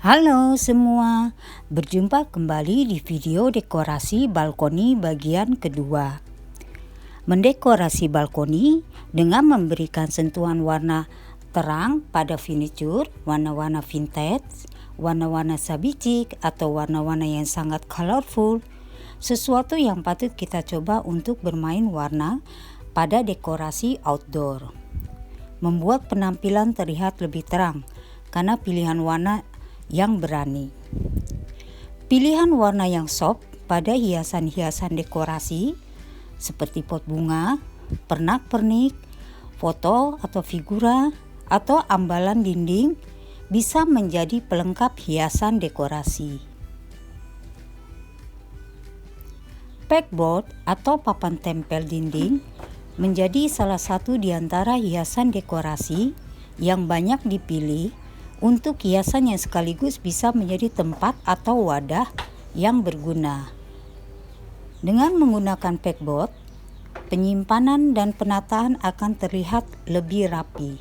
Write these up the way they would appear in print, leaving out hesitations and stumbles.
Halo semua, berjumpa kembali di video dekorasi balkoni bagian kedua. Mendekorasi balkoni dengan memberikan sentuhan warna terang pada furniture, warna-warna vintage, warna-warna sabicik atau warna-warna yang sangat colorful, sesuatu yang patut kita coba untuk bermain warna pada dekorasi outdoor. Membuat penampilan terlihat lebih terang karena pilihan warna yang berani. Pilihan warna yang soft pada hiasan-hiasan dekorasi seperti pot bunga, pernak-pernik, foto atau figura, atau ambalan dinding bisa menjadi pelengkap hiasan dekorasi. Pegboard atau papan tempel dinding menjadi salah satu di antara hiasan dekorasi yang banyak dipilih untuk hiasan yang sekaligus bisa menjadi tempat atau wadah yang berguna. Dengan menggunakan pegboard, penyimpanan dan penataan akan terlihat lebih rapi.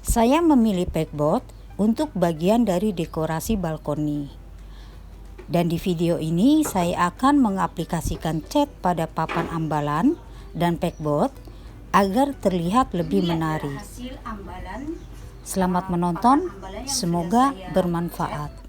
Saya memilih pegboard untuk bagian dari dekorasi balkoni. Dan di video ini saya akan mengaplikasikan cat pada papan ambalan dan pegboard agar terlihat lebih menarik. Hasil ambalan. Selamat menonton, semoga bermanfaat.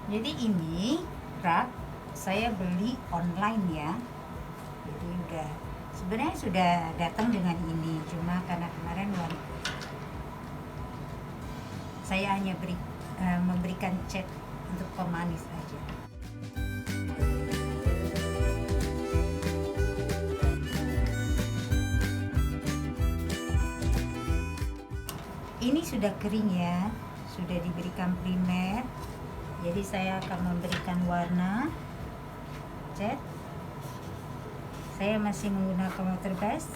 Jadi ini rak saya beli online ya. Jadi sebenarnya sudah datang dengan ini, cuma karena kemarin saya hanya memberikan cat untuk pemanis aja. Ini sudah kering ya, sudah diberikan primer. Jadi saya akan memberikan warna cat. Saya masih menggunakan water base.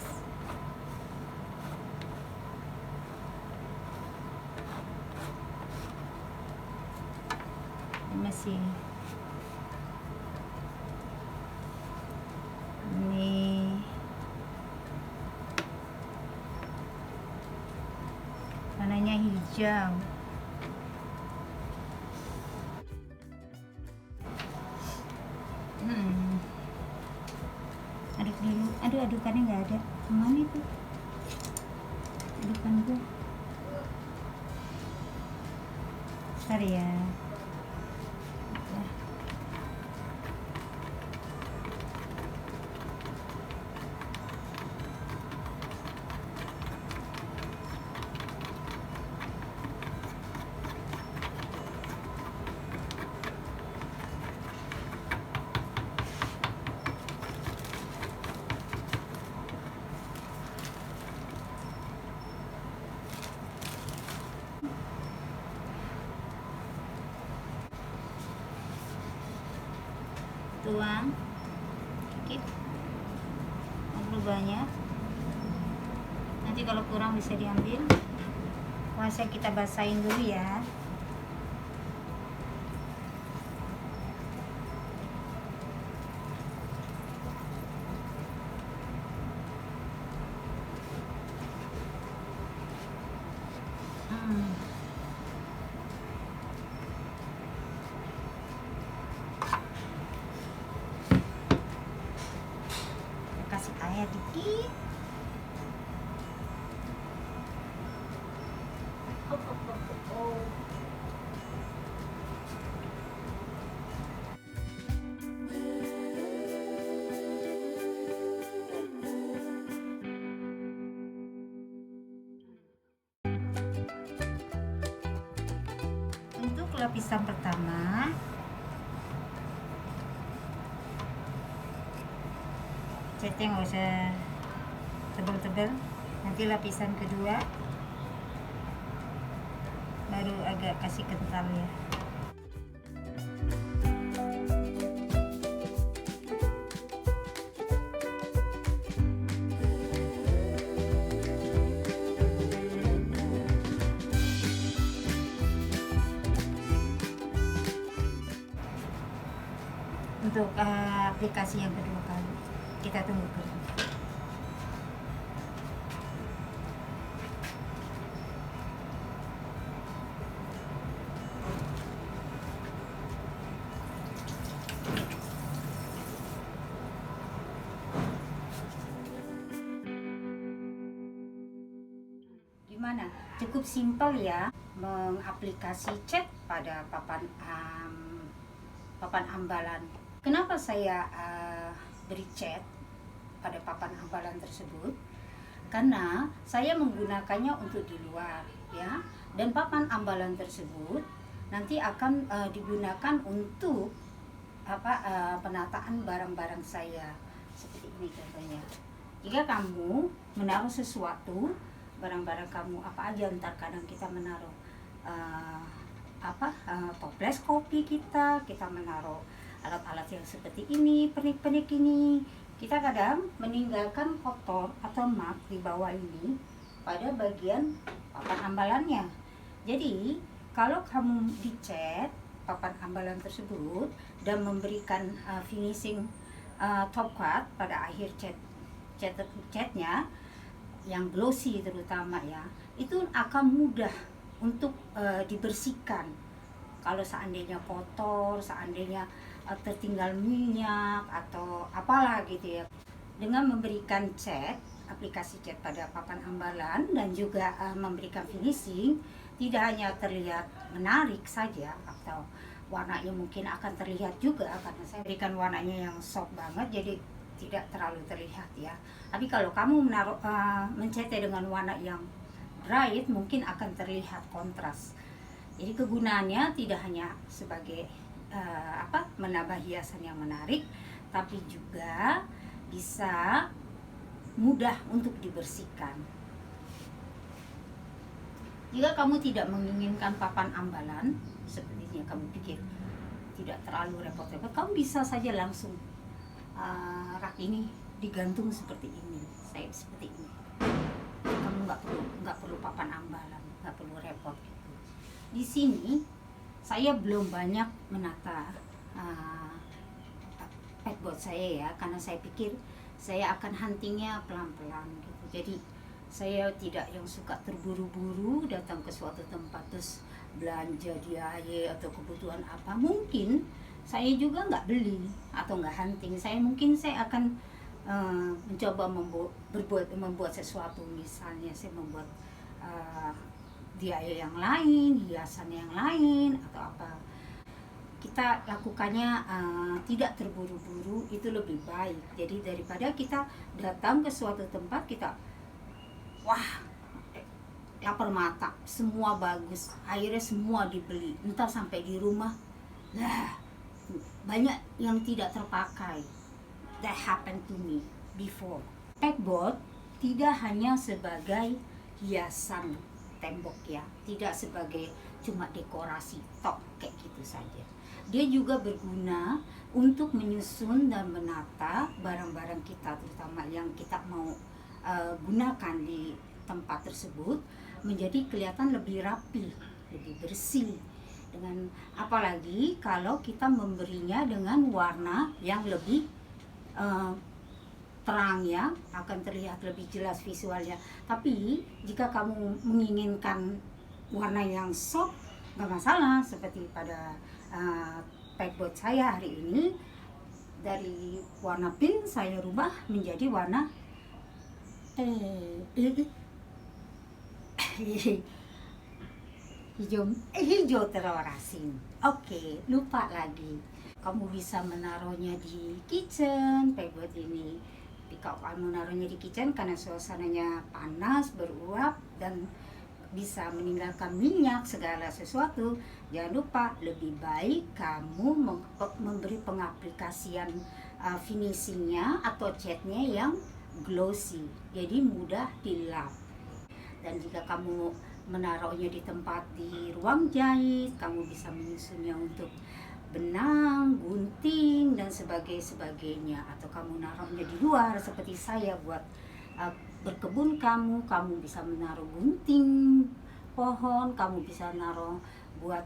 Masih ini warnanya hijau. Aduk dulu. Adukannya nggak ada. Kemana itu? Adukan gue. Sorry ya. tuang sedikit, nggak perlu banyak. Nanti kalau kurang bisa diambil. Kuasnya kita basahin dulu ya. Kasih air dikit. Untuk lapisan pertama, catnya nggak usah tebal-tebal. Nanti lapisan kedua baru agak kasih kental ya. Untuk aplikasi yang kedua kali, kita tunggu kering. Gimana? Cukup simpel ya mengaplikasi cat pada papan ambalan. Kenapa saya beri cat pada papan ambalan tersebut? Karena saya menggunakannya untuk di luar ya, dan papan ambalan tersebut nanti akan digunakan untuk penataan barang-barang saya seperti ini contohnya. Jika kamu menaruh sesuatu, barang-barang kamu apa aja, ntar kadang kita menaruh toples kopi kita menaruh alat-alat yang seperti ini, pernik-pernik ini. Kita kadang meninggalkan kotor atau mat di bawah ini pada bagian papan ambalannya. Jadi kalau kamu dicat papan ambalan tersebut dan memberikan finishing top coat pada akhir catnya yang glossy terutama ya, itu akan mudah untuk dibersihkan. Kalau seandainya kotor, seandainya tertinggal minyak atau apalah gitu ya, dengan memberikan cat, aplikasi cat pada papan ambalan dan juga memberikan finishing, tidak hanya terlihat menarik saja atau warnanya mungkin akan terlihat juga, karena saya berikan warnanya yang soft banget jadi tidak terlalu terlihat ya. Tapi kalau kamu mencetnya dengan warna yang bright, mungkin akan terlihat kontras. Jadi kegunaannya tidak hanya sebagai menambah hiasan yang menarik, tapi juga bisa mudah untuk dibersihkan. Jika kamu tidak menginginkan papan ambalan sepertinya kamu pikir tidak terlalu repot-repot, kamu bisa saja langsung rak ini digantung seperti ini, saya seperti ini. Kamu nggak perlu papan ambalan, nggak perlu repot gitu. Di sini saya belum banyak menata pegboard saya ya, karena saya pikir saya akan huntingnya pelan-pelan gitu. Jadi saya tidak yang suka terburu-buru datang ke suatu tempat terus belanja dia atau kebutuhan apa. Mungkin saya juga nggak beli atau nggak hunting. Saya akan mencoba membuat sesuatu. Misalnya saya membuat DIY yang lain, hiasan yang lain atau apa. Kita lakukannya tidak terburu-buru, itu lebih baik. Jadi daripada kita datang ke suatu tempat kita lapar mata, semua bagus, akhirnya semua dibeli, entar sampai di rumah banyak yang tidak terpakai. That happened to me before. Pegboard tidak hanya sebagai hiasan tembok ya, tidak sebagai cuma dekorasi tok kayak gitu saja. Dia juga berguna untuk menyusun dan menata barang-barang kita, terutama yang kita mau gunakan di tempat tersebut, menjadi kelihatan lebih rapi, lebih bersih. Dengan apalagi kalau kita memberinya dengan warna yang lebih terang, ya, akan terlihat lebih jelas visualnya. Tapi jika kamu menginginkan warna yang soft, nggak masalah. Seperti pada pegboard saya hari ini, dari warna pink saya rubah menjadi warna hijau telur asin. Oke, lupa lagi. Kamu bisa menaruhnya di kitchen, pegboard ini. Kalau kamu menaruhnya di kitchen karena suasananya panas, beruap, dan bisa meninggalkan minyak segala sesuatu, jangan lupa lebih baik kamu memberi pengaplikasian finishingnya atau catnya yang glossy, jadi mudah dilap. Dan jika kamu menaruhnya di tempat di ruang jahit, kamu bisa menyusunnya untuk benang, gunting, dan sebagainya. Atau kamu naruhnya di luar seperti saya buat berkebun kamu bisa menaruh gunting pohon, kamu bisa naruh buat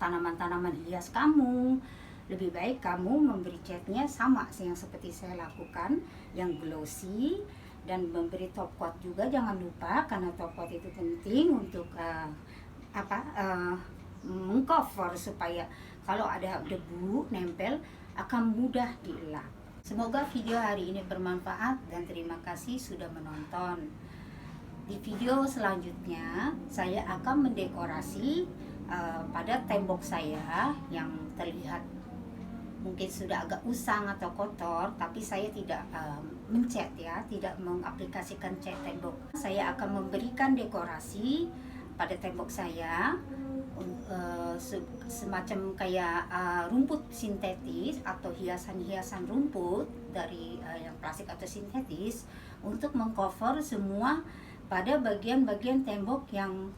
tanaman-tanaman hias kamu. Lebih baik kamu memberi catnya sama yang seperti saya lakukan, yang glossy, dan memberi top coat juga jangan lupa, karena top coat itu penting untuk mengcover supaya kalau ada debu nempel akan mudah dielap. Semoga video hari ini bermanfaat dan terima kasih sudah menonton. Di video selanjutnya saya akan mendekorasi pada tembok saya yang terlihat mungkin sudah agak usang atau kotor, tapi saya tidak mencat, ya, tidak mengaplikasikan cat tembok. Saya akan memberikan dekorasi pada tembok saya semacam kayak rumput sintetis atau hiasan-hiasan rumput dari yang plastik atau sintetis, untuk mengcover semua pada bagian-bagian tembok yang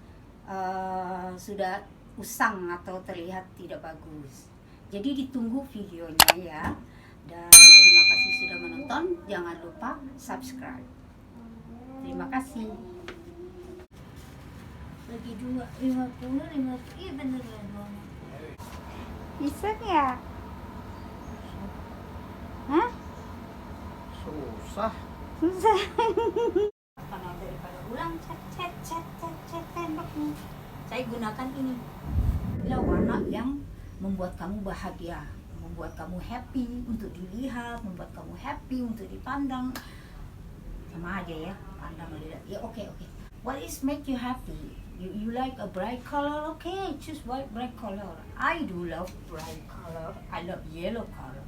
sudah usang atau terlihat tidak bagus. Jadi ditunggu videonya, ya. Dan terima kasih sudah menonton. Jangan lupa subscribe. Terima kasih. Lagi 2,50, iya bener ya, dong. Bisa ya? Hah? Susah. Susah. Karena daripada ulang cat tembok nih, saya gunakan ini. Inilah warna yang membuat kamu bahagia, membuat kamu happy untuk dilihat, membuat kamu happy untuk dipandang. Sama aja ya, pandang lihat. Ya oke. What is make you happy? You like a bright color? Okay, choose bright color. I do love bright color. I love yellow color.